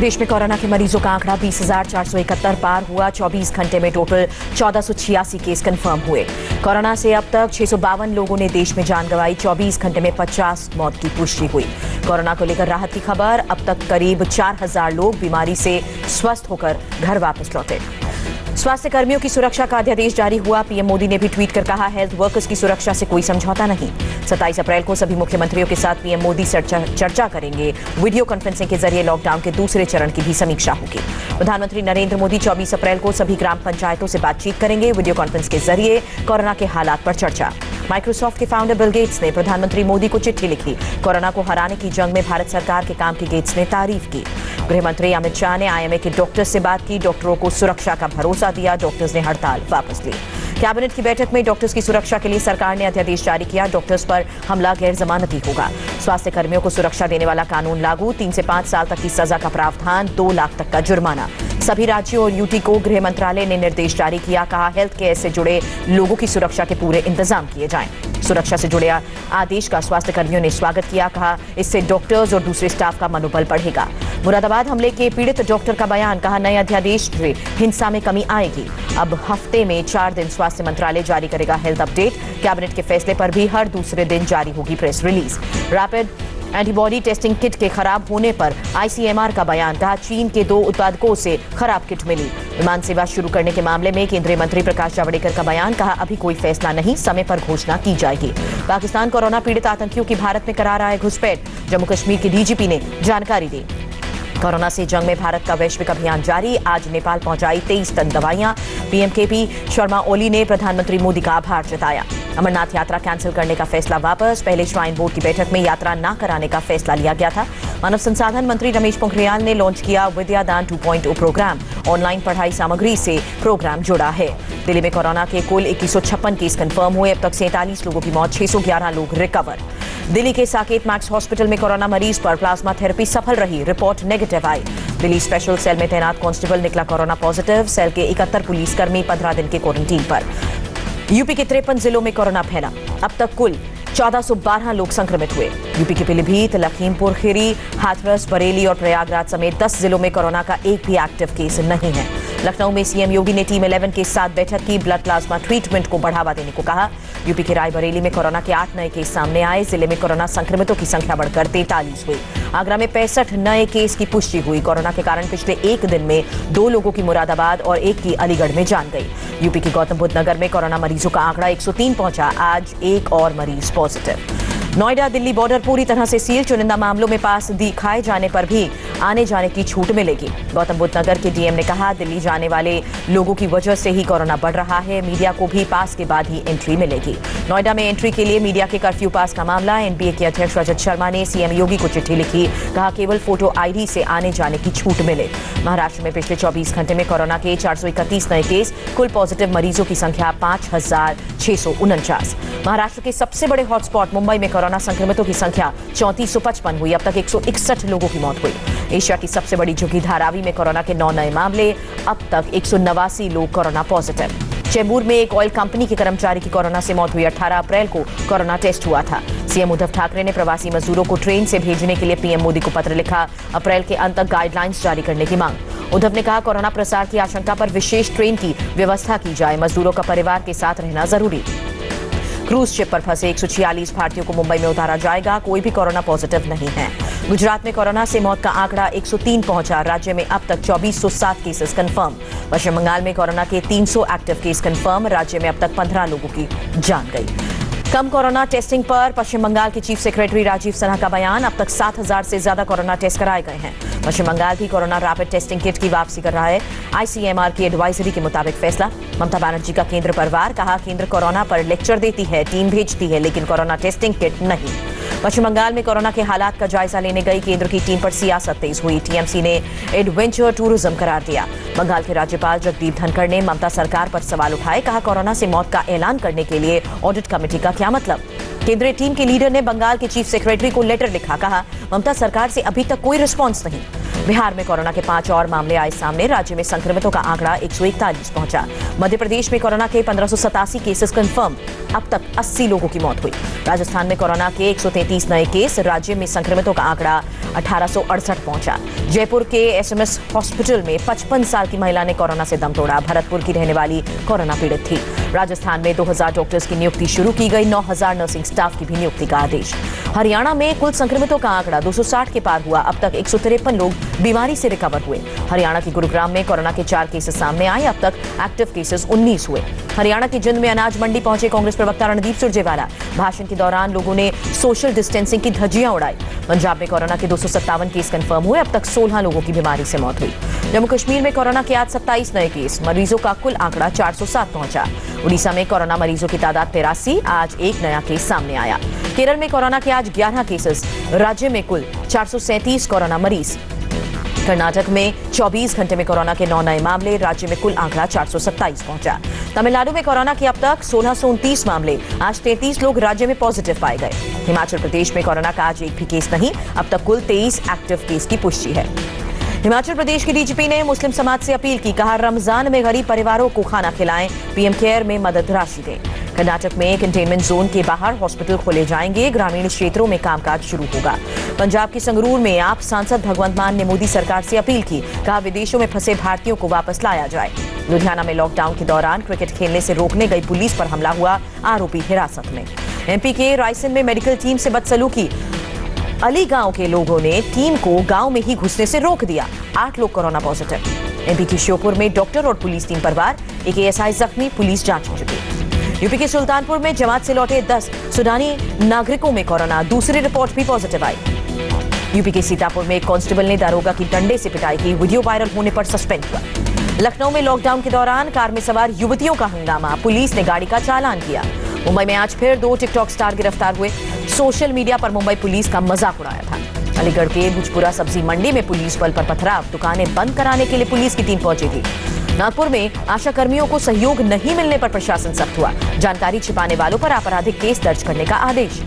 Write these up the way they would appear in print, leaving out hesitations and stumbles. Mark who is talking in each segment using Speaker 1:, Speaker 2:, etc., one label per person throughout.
Speaker 1: देश में कोरोना के मरीजों का आंकड़ा 20,471 पार हुआ। 24 घंटे में टोटल 1486 केस कंफर्म हुए। कोरोना से अब तक 652 लोगों ने देश में जान गंवाई। 24 घंटे में 50 मौत की पुष्टि हुई। कोरोना को लेकर राहत की खबर, अब तक करीब 4,000 लोग बीमारी से स्वस्थ होकर घर वापस लौटे। स्वास्थ्य कर्मियों की सुरक्षा का अध्यादेश जारी हुआ। पीएम मोदी ने भी ट्वीट कर कहा, हेल्थ वर्कर्स की सुरक्षा से कोई समझौता नहीं। 27 अप्रैल को सभी मुख्यमंत्रियों के साथ पीएम मोदी चर्चा करेंगे। वीडियो कॉन्फ्रेंसिंग के जरिए लॉकडाउन के दूसरे चरण की भी समीक्षा होगी। प्रधानमंत्री नरेंद्र मोदी 24 अप्रैल को सभी ग्राम पंचायतों से बातचीत करेंगे। वीडियो कॉन्फ्रेंस के जरिए कोरोना के हालात पर चर्चा। माइक्रोसॉफ्ट के फाउंडर बिल गेट्स ने प्रधानमंत्री मोदी को चिट्ठी लिखी। कोरोना को हराने की जंग में भारत सरकार के काम की गेट्स ने तारीफ की। गृह मंत्री अमित शाह ने आईएमए के डॉक्टर्स से बात की। डॉक्टरों को सुरक्षा का भरोसा दिया। डॉक्टर्स ने हड़ताल वापस ली। कैबिनेट की बैठक में डॉक्टर्स की सुरक्षा के लिए सरकार ने अध्यादेश जारी किया। डॉक्टर्स पर हमला गैर जमानती होगा। स्वास्थ्य कर्मियों को सुरक्षा देने वाला कानून लागू। 3 से 5 साल तक की सजा का प्रावधान, 2 लाख तक का जुर्माना। सभी राज्यों और यूटी को गृह मंत्रालय ने निर्देश जारी किया। कहा, हेल्थ केयर से जुड़े लोगों की सुरक्षा के पूरे इंतजाम किए जाएं। सुरक्षा से जुड़े आदेश का स्वास्थ्य कर्मियों ने स्वागत किया। कहा, इससे डॉक्टर्स और दूसरे स्टाफ का मनोबल बढ़ेगा। मुरादाबाद हमले के पीड़ित डॉक्टर का बयान, कहा, नए अध्यादेश से हिंसा में कमी आएगी। अब हफ्ते में 4 दिन स्वास्थ्य मंत्रालय जारी करेगा हेल्थ अपडेट। कैबिनेट के फैसले पर भी हर दूसरे दिन जारी होगी press release. Rapid antibody testing kit के खराब होने पर आईसीएमआर का बयान, कहा, चीन के 2 उत्पादकों से खराब किट मिली। विमान सेवा शुरू करने के मामले में केंद्रीय मंत्री प्रकाश जावड़ेकर का बयान, कहा, अभी कोई फैसला नहीं, समय पर घोषणा की जाएगी। पाकिस्तान कोरोना पीड़ित आतंकियों की भारत में करा रहा है घुसपैठ। जम्मू कश्मीर के डीजीपी ने जानकारी दी। कोरोना से जंग में भारत का वैश्विक अभियान जारी। आज नेपाल पहुंचाई 23 टन दवाइयां। पीएम केपी शर्मा ओली ने प्रधानमंत्री मोदी का आभार जताया। अमरनाथ यात्रा कैंसिल करने का फैसला वापस। पहले श्राइन बोर्ड की बैठक में यात्रा न कराने का फैसला लिया गया था। मानव संसाधन मंत्री रमेश पोखरियाल ने लॉन्च किया विद्यादान 2.0 प्रोग्राम। ऑनलाइन पढ़ाई सामग्री से प्रोग्राम जुड़ा है। दिल्ली में कोरोना के कुल 2156 केस कंफर्म हुए। अब तक 47 लोगों की मौत, 611 लोग रिकवर। दिल्ली के साकेत मैक्स हॉस्पिटल में कोरोना मरीज पर प्लाज्मा थेरेपी सफल रही, रिपोर्ट नेगेटिव आई। दिल्ली स्पेशल सेल में तैनात कांस्टेबल निकला कोरोना पॉजिटिव। सेल के 71 पुलिसकर्मी 15 दिन के क्वारंटीन पर। यूपी के 53 जिलों में कोरोना फैला। अब तक कुल 1412 लोग संक्रमित हुए। यूपी के पीलीभीत, लखीमपुर खीरी, हाथरस, बरेली और प्रयागराज समेत 10 जिलों में कोरोना का एक भी एक्टिव केस नहीं है। लखनऊ में सीएम योगी ने टीम 11 के साथ बैठक की। ब्लड प्लाज्मा ट्रीटमेंट को बढ़ावा देने को कहा। यूपी के रायबरेली में कोरोना के 8 नए केस सामने आए। जिले में कोरोना संक्रमितों की संख्या बढ़कर 43 हुई। आगरा में 65 नए केस की पुष्टि हुई। कोरोना के कारण पिछले एक दिन में 2 लोगों की मुरादाबाद और 1 की अलीगढ़ में जान गई। यूपी के गौतम बुद्ध नगर में कोरोना मरीजों का आंकड़ा 103 पहुंचा। आज 1 और मरीज पॉजिटिव। नोएडा दिल्ली बॉर्डर पूरी तरह से सील। चुनिंदा मामलों में पास दिखाए जाने पर भी आने जाने की छूट मिलेगी। गौतम बुद्ध नगर के डीएम ने कहा, दिल्ली जाने वाले लोगों की वजह से ही कोरोना बढ़ रहा है। मीडिया को भी पास के बाद ही एंट्री मिलेगी। नोएडा में एंट्री के लिए मीडिया के कर्फ्यू पास का मामला। एनबीए के अध्यक्ष रजत शर्मा ने सीएम योगी को चिट्ठी लिखी। कहा, केवल फोटो आईडी से आने जाने की छूट मिले। महाराष्ट्र में पिछले 24 घंटे में कोरोना के 431 नए केस। कुल पॉजिटिव मरीजों की संख्या 5649। महाराष्ट्र के सबसे बड़े हॉटस्पॉट मुंबई में कोरोना संक्रमितों की संख्या 3455 हुई। अब तक 161 लोगों की मौत हुई। एशिया की सबसे बड़ी झुग्गी धारावी में कोरोना के 9 नए मामले। अब तक 189 लोग कोरोना पॉजिटिव। चेंबूर में एक ऑयल कंपनी के कर्मचारी की कोरोना से मौत हुई। 18 अप्रैल को कोरोना टेस्ट हुआ था। सीएम उद्धव ठाकरे ने प्रवासी मजदूरों को ट्रेन से भेजने के लिए पीएम मोदी को पत्र लिखा। अप्रैल के अंत तक गाइडलाइंस जारी करने की मांग। उद्धव ने कहा, कोरोना प्रसार की आशंका पर विशेष ट्रेन की व्यवस्था की जाए। मजदूरों का परिवार के साथ रहना जरूरी। क्रूज शिप पर फंसे 146 भारतीयों को मुंबई में उतारा जाएगा। कोई भी कोरोना पॉजिटिव नहीं है। गुजरात में कोरोना से मौत का आंकड़ा 103 पहुंचा। राज्य में अब तक 2407 केसेस कंफर्म। पश्चिम बंगाल में कोरोना के 300 एक्टिव केस कंफर्म। राज्य में अब तक 15 लोगों की जान गई। कम कोरोना टेस्टिंग पर पश्चिम बंगाल के चीफ सेक्रेटरी राजीव सिन्हा का बयान। अब तक 7000 से ज्यादा कोरोना टेस्ट कराए गए हैं। पश्चिम बंगाल भी कोरोना रैपिड टेस्टिंग किट की वापसी कर रहा है। आईसीएमआर की एडवाइजरी के मुताबिक फैसला। ममता बनर्जी का केंद्र पर वार, कहा, केंद्र कोरोना पर लेक्चर देती है, टीम भेजती है, लेकिन कोरोना टेस्टिंग किट नहीं। पश्चिम बंगाल में कोरोना के हालात का जायजा लेने गई केंद्र की टीम पर सियासत तेज हुई। टीएमसी ने एडवेंचर टूरिज्म करार दिया। बंगाल के राज्यपाल जगदीप धनखड़ ने ममता सरकार पर सवाल उठाए। कहा, कोरोना से मौत का ऐलान करने के लिए ऑडिट कमेटी का क्या मतलब। केंद्रीय टीम के लीडर ने बंगाल के चीफ सेक्रेटरी को लेटर लिखा। कहा, ममता सरकार से अभी तक कोई रिस्पॉन्स नहीं। बिहार में कोरोना के 5 और मामले आए सामने। राज्य में संक्रमितों का आंकड़ा 141 पहुंचा। मध्य प्रदेश में कोरोना के 1587 केसेस कंफर्म। अब तक 80 लोगों की मौत हुई। राजस्थान में कोरोना के 133 नए केस। राज्य में संक्रमितों का आंकड़ा 1868 पहुंचा। जयपुर के एसएमएस हॉस्पिटल में 55 साल की महिला ने कोरोना से दम तोड़ा। भरतपुर की रहने वाली कोरोना पीड़ित थी। राजस्थान में 2000 डॉक्टर्स की नियुक्ति शुरू की गई। 9000 नर्सिंग स्टाफ की भी नियुक्ति का आदेश। हरियाणा में कुल संक्रमितों का आंकड़ा 260 के पार हुआ। अब तक 153 लोग बीमारी से रिकवर हुए। हरियाणा के गुरुग्राम में कोरोना के 4 केसेस सामने आए। अब तक एक्टिव केसेस 19 हुए। हरियाणा की जिंद में अनाज मंडी पहुंचे कांग्रेस प्रवक्ता रणदीप सुरजेवाला। भाषण के दौरान लोगों ने सोशल डिस्टेंसिंग की धज्जियां उड़ाई। पंजाब में कोरोना के 257 केस कंफर्म हुए। अब तक 16 लोगों की बीमारी से मौत हुई। जम्मू कश्मीर में कोरोना के आज 27 नए केस। मरीजों का कुल आंकड़ा 407 पहुंचा। उड़ीसा में कोरोना मरीजों की तादाद 83। आज एक नया केस सामने आया। केरल में कोरोना के आज 11 केसेस। राज्य में कुल 437 कोरोना मरीज। कर्नाटक में 24 घंटे में कोरोना के 9 नए मामले। राज्य में कुल आंकड़ा 427 पहुंचा। तमिलनाडु में कोरोना के अब तक 1629 मामले। आज 33 लोग राज्य में पॉजिटिव पाए गए। हिमाचल प्रदेश में कोरोना का आज एक भी केस नहीं। अब तक कुल 23 एक्टिव केस की पुष्टि है। हिमाचल प्रदेश के डीजीपी ने मुस्लिम समाज से अपील की। कहा, रमजान में गरीब परिवारों को खाना खिलाएं, पीएम केयर में मदद राशि दें। कर्नाटक में कंटेनमेंट जोन के बाहर हॉस्पिटल खोले जाएंगे। ग्रामीण क्षेत्रों में कामकाज शुरू होगा। पंजाब के संगरूर में आप सांसद भगवंत मान ने मोदी सरकार से अपील की। कहा, विदेशों में फंसे भारतीयों को वापस लाया जाए। लुधियाना में लॉकडाउन के दौरान क्रिकेट खेलने से रोकने गई पुलिस पर हमला हुआ। आरोपी हिरासत में। एमपी के रायसेन में मेडिकल टीम से बदसलूकी। अली गांव के लोगों ने टीम को गांव में ही घुसने से रोक दिया। 8 लोग कोरोना पॉजिटिव। एमपी के श्योपुर में डॉक्टर और पुलिस टीम पर वार। एक एएसआई जख्मी। पुलिस जांच में जुटी। यूपी के सुल्तानपुर में जमात से लौटे 10 सुडानी नागरिकों में कोरोना। दूसरी रिपोर्ट भी पॉजिटिव आई। यूपी के सीतापुर में एक कांस्टेबल ने दारोगा की डंडे से पिटाई की। वीडियो वायरल होने पर सस्पेंड हुआ। लखनऊ में लॉकडाउन के दौरान कार में सवार युवतियों का हंगामा। पुलिस ने गाड़ी का चालान किया। मुंबई में आज फिर 2 टिकटॉक स्टार गिरफ्तार हुए। सोशल मीडिया पर मुंबई पुलिस का मजाक उड़ाया था। अलीगढ़ के भुजपुरा सब्जी मंडी में पुलिस बल पर पथराव। दुकानें बंद कराने के लिए पुलिस की टीम पहुंची थी। नागपुर में आशा कर्मियों को सहयोग नहीं मिलने पर प्रशासन सख्त हुआ। जानकारी छिपाने वालों पर आपराधिक केस दर्ज करने का आदेश।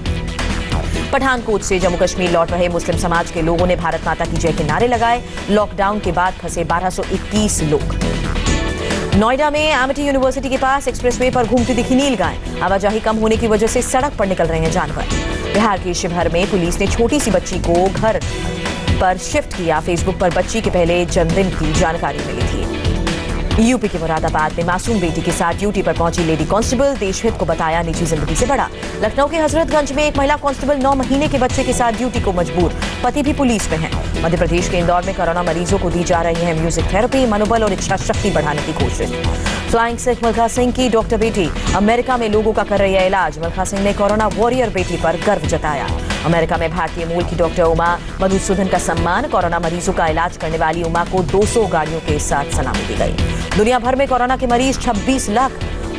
Speaker 1: पठानकोट से जम्मू कश्मीर लौट रहे मुस्लिम समाज के लोगों ने भारत माता की जय के नारे लगाए। लॉकडाउन के बाद फंसे 1221 लोग। नोएडा में एमिटी यूनिवर्सिटी के पास एक्सप्रेसवे पर घूमती दिखी नीलगाय। आवाजाही कम होने की वजह से सड़क पर निकल रहे हैं जानवर। बिहार के शिवहर में पुलिस ने छोटी सी बच्ची को घर पर शिफ्ट किया। फेसबुक पर बच्ची के पहले जन्मदिन की जानकारी मिली थी। यूपी के मुरादाबाद में मासूम बेटी के साथ ड्यूटी पर पहुंची लेडी कांस्टेबल। देशहित को बताया निजी जिंदगी से बड़ा। लखनऊ के हजरतगंज में एक महिला कांस्टेबल 9 महीने के बच्चे के साथ ड्यूटी को मजबूर। पति भी पुलिस में है। मध्य प्रदेश के इंदौर में कोरोना मरीजों को दी जा रही है म्यूजिक थेरेपी। मनोबल और इच्छा शक्ति बढ़ाने की कोशिश। फ्लाइंग सिख मिल्खा सिंह की डॉक्टर बेटी अमेरिका में लोगों का कर रही है इलाज। मिल्खा सिंह ने कोरोना वॉरियर बेटी पर गर्व जताया। अमेरिका में भारतीय मूल की डॉक्टर उमा मधुसूदन का सम्मान। कोरोना मरीजों का इलाज करने वाली उमा को 200 गाड़ियों के साथ सलामी दी गई। दुनिया भर में कोरोना के मरीज 26 लाख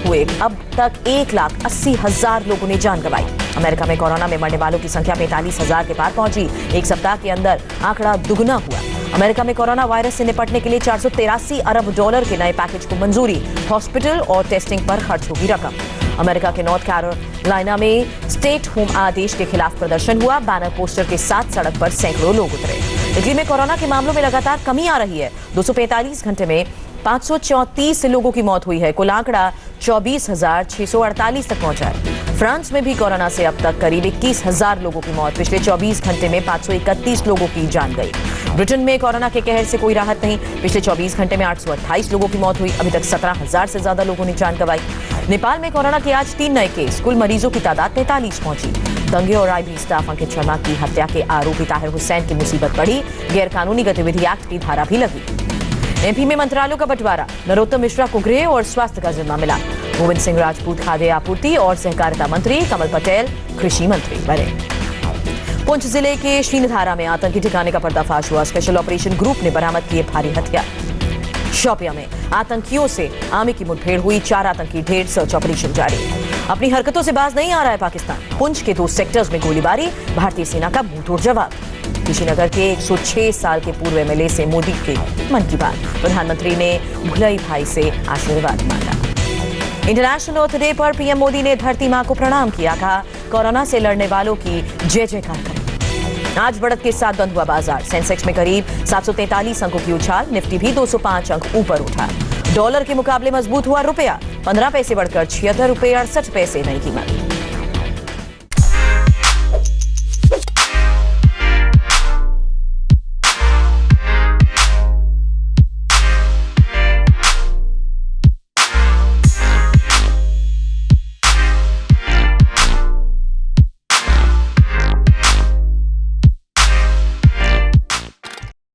Speaker 1: हुए। अब तक 1,80,000 लोगों ने जान गंवाई। अमेरिका में कोरोना में मरने वालों की संख्या 45,000 के पार पहुंची। एक सप्ताह के अंदर आंकड़ा दुगना हुआ। अमेरिका में कोरोना वायरस से निपटने के लिए $483 अरब के नए पैकेज को मंजूरी। हॉस्पिटल और टेस्टिंग पर खर्च होगी रकम। अमेरिका के नॉर्थ कैरोलिना में स्टेट होम आदेश के खिलाफ प्रदर्शन हुआ। बैनर पोस्टर के साथ सड़क पर सैकड़ों लोग उतरे। इटली में कोरोना के मामलों में लगातार कमी आ रही है। 245 घंटे में 534 लोगों की मौत हुई है। कुल आंकड़ा 24,648 तक पहुंचा है। फ्रांस में भी कोरोना से अब तक करीब 21,000 लोगों की मौत। पिछले 24 घंटे में 531 लोगों की जान गई। ब्रिटेन में कोरोना के कहर से कोई राहत नहीं। पिछले 24 घंटे में 828 लोगों की मौत हुई। अभी तक 17,000 से ज्यादा लोगों ने जान गंवाई। नेपाल में कोरोना के आज 3 नए केस। कुल मरीजों की तादाद 43 पहुंची। दंगे और आईबी स्टाफ अंकित शर्मा की हत्या के आरोपी ताहिर हुसैन की मुसीबत बढ़ी। गैरकानूनी गतिविधि एक्ट की धारा भी लगी। एमपी में मंत्रालयों का बंटवारा। नरोत्तम मिश्रा को गृह और स्वास्थ्य का जिम्मा मिला। गोविंद सिंह राजपूत खाद्य आपूर्ति और सहकारिता मंत्री। कमल पटेल कृषि मंत्री बने। पुंछ जिले के श्रीनधारा में आतंकी ठिकाने का पर्दाफाश हुआ। स्पेशल ऑपरेशन ग्रुप ने बरामद किए भारी हथियार। शोपियां में आतंकियों से आर्मी की मुठभेड़ हुई। 4 आतंकी ढेर। सर्च ऑपरेशन जारी। अपनी हरकतों से बाज नहीं आ रहा है पाकिस्तान। पुंछ के 2 सेक्टर्स में गोलीबारी। भारतीय सेना का मुंहतोड़ जवाब। कुशीनगर के 106 साल के पूर्व एमएलए से मोदी के मन की बात। प्रधानमंत्री ने भुलई भाई से आशीर्वाद मांगा। इंटरनेशनल अर्थ डे पर पीएम मोदी ने धरती मां को प्रणाम किया। कहा, कोरोना से लड़ने वालों की जय जयकार करें। आज बढ़त के साथ बंद हुआ बाजार। सेंसेक्स में करीब 743 अंकों की उछाल, निफ्टी भी 205 अंक ऊपर उठा। डॉलर के मुकाबले मजबूत हुआ रुपया, 15 पैसे बढ़कर 76 रुपये 68 पैसे नई कीमत।